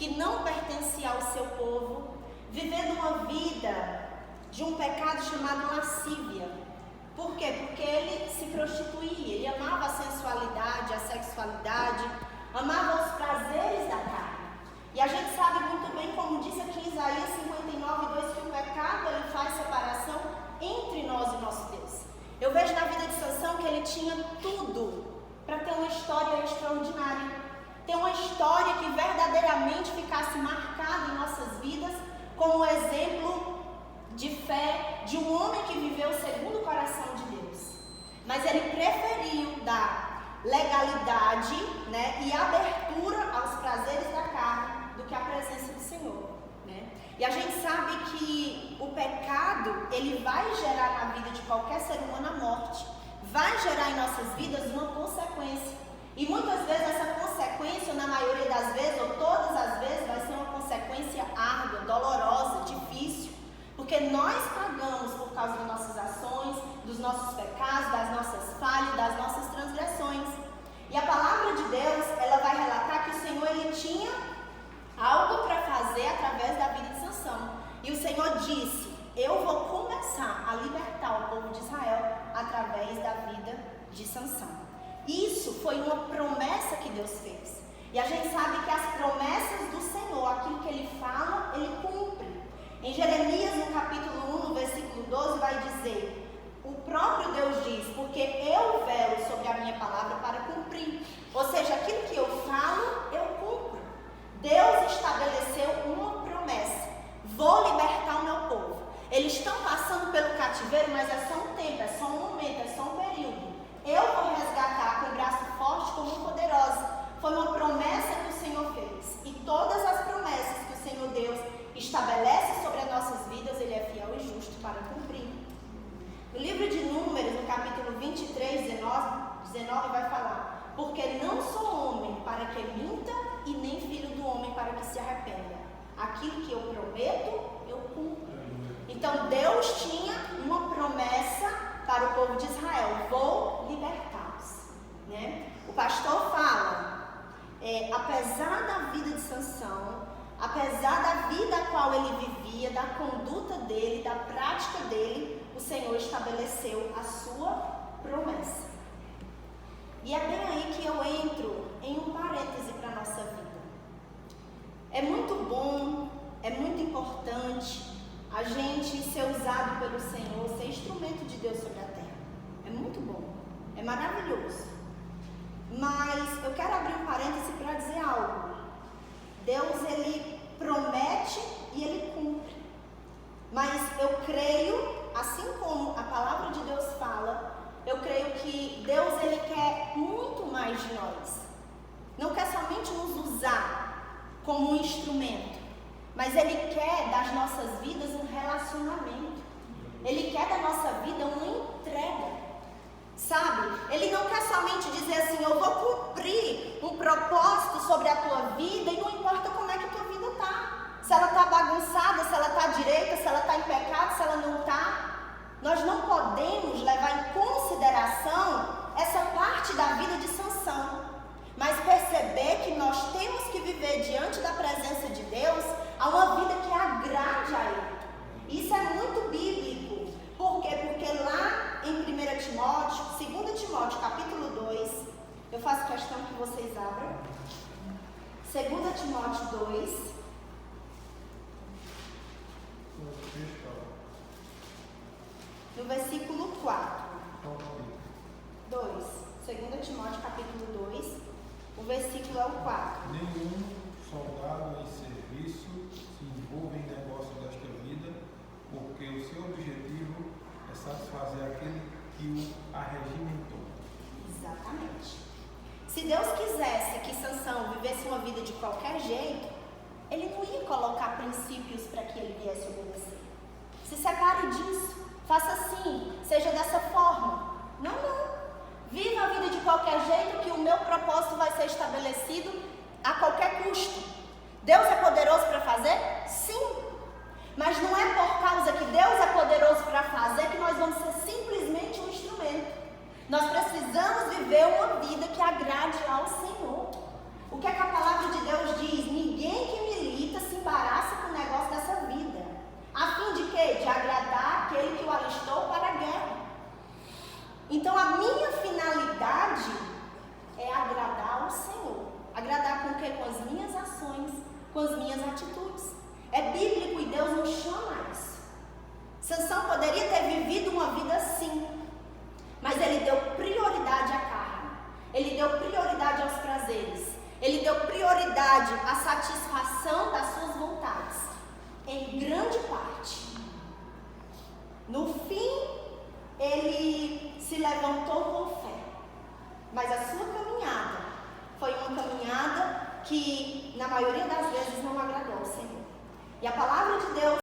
que não pertencia ao seu povo, vivendo uma vida de um pecado chamado lascívia. Por quê? Porque ele se prostituía, ele amava a sensualidade, a sexualidade, amava os prazeres da carne. E a gente sabe muito bem, como diz aqui em Isaías 59:2, que o pecado ele faz separação entre nós e nosso Deus. Eu vejo na vida de Sansão que ele tinha tudo para ter uma história extraordinária, ter uma história que verdadeiramente ficasse marcada em nossas vidas como um exemplo de fé de um homem que viveu segundo o coração de Deus. Mas ele preferiu dar legalidade, né, e abertura aos prazeres da carne do que a presença do Senhor, né? E a gente sabe que o pecado, ele vai gerar na vida de qualquer ser humano a morte, vai gerar em nossas vidas uma consequência. E muitas vezes essa consequência, na maioria das vezes, ou todas as vezes, vai ser uma consequência árdua, dolorosa, difícil, porque nós pagamos por causa das nossas ações, dos nossos pecados, das nossas falhas, das nossas transgressões. E a palavra de Deus, ela vai relatar que o Senhor, ele tinha algo para fazer através da vida de Sansão. E o Senhor disse: eu vou começar a libertar o povo de Israel através da vida de Sansão. Isso foi uma promessa que Deus fez. E a gente sabe que as promessas do Senhor, aquilo que Ele fala, Ele cumpre. Em Jeremias, no capítulo 1, no versículo 12, vai dizer: o próprio Deus diz, porque eu velo sobre a minha palavra para cumprir. Ou seja, aquilo que eu falo, eu cumpro. Deus estabeleceu uma promessa: vou libertar o meu povo. Eles estão passando pelo cativeiro, mas é só um tempo, é só um momento, é só um período. Eu vou resgatar com braço forte, com mão poderosa. Foi uma promessa que o Senhor fez. E todas as promessas que o Senhor Deus estabelece sobre as nossas vidas, Ele é fiel e justo para cumprir. No livro de Números, no capítulo 23, 19 vai falar: porque não sou homem para que minta, e nem filho do homem para que se arrependa. Aquilo que eu prometo, eu cumpro. Então Deus tinha uma promessa para o povo de Israel: vou libertá-los, né? O pastor fala, apesar da vida de Sansão, apesar da vida a qual ele vivia, da conduta dele, da prática dele, o Senhor estabeleceu a sua promessa. E é bem aí que eu entro em um parêntese para a nossa vida. É muito bom, é muito importante a gente ser usado pelo Senhor, ser instrumento de Deus sobre a terra. É muito bom, é maravilhoso. Mas eu quero abrir um parêntese para dizer algo. Deus, Ele promete e Ele cumpre. Mas eu creio, assim como a palavra de Deus fala, eu creio que Deus, Ele quer muito mais de nós. Não quer somente nos usar como um instrumento, mas Ele quer das nossas vidas um relacionamento. Ele quer da nossa vida uma entrega, sabe? Ele não quer somente dizer assim: eu vou cumprir um propósito sobre a tua vida, e não importa como é que a tua vida está. Se ela está bagunçada, se ela está direita, se ela está em pecado, se ela não está. Nós não podemos levar em consideração essa parte da vida de Sansão, mas perceber que nós temos que viver diante da presença de Deus a uma vida que agrade a Ele. Isso é muito bíblico. Por quê? Porque lá em 1 Timóteo, 2 Timóteo, capítulo 2, eu faço questão que vocês abram. 2 Timóteo 2. No versículo 4. 2. 2 Timóteo, capítulo 2. O versículo é o 4. Nenhum soldado em serviço se envolve em negócio desta vida, porque o seu objetivo é satisfazer aquele que o arregimentou. Exatamente. Se Deus quisesse que Sansão vivesse uma vida de qualquer jeito, Ele não ia colocar princípios para que ele viesse obedecer. Se separe disso, faça assim, seja dessa forma. Não. Viva a vida de qualquer jeito, que o meu propósito vai ser estabelecido a qualquer custo. Deus é poderoso para fazer? Sim. Mas não é por causa que Deus é poderoso para fazer que nós vamos ser simplesmente um instrumento. Nós precisamos viver uma vida que agrade ao Senhor. O que é que a palavra de Deus diz? Ninguém que me poderia ter vivido uma vida assim, mas ele deu prioridade à carne, ele deu prioridade aos prazeres, ele deu prioridade à satisfação das suas vontades, em grande parte. No fim, ele se levantou com fé, mas a sua caminhada foi uma caminhada que, na maioria das vezes, não agradou ao Senhor. E a palavra de Deus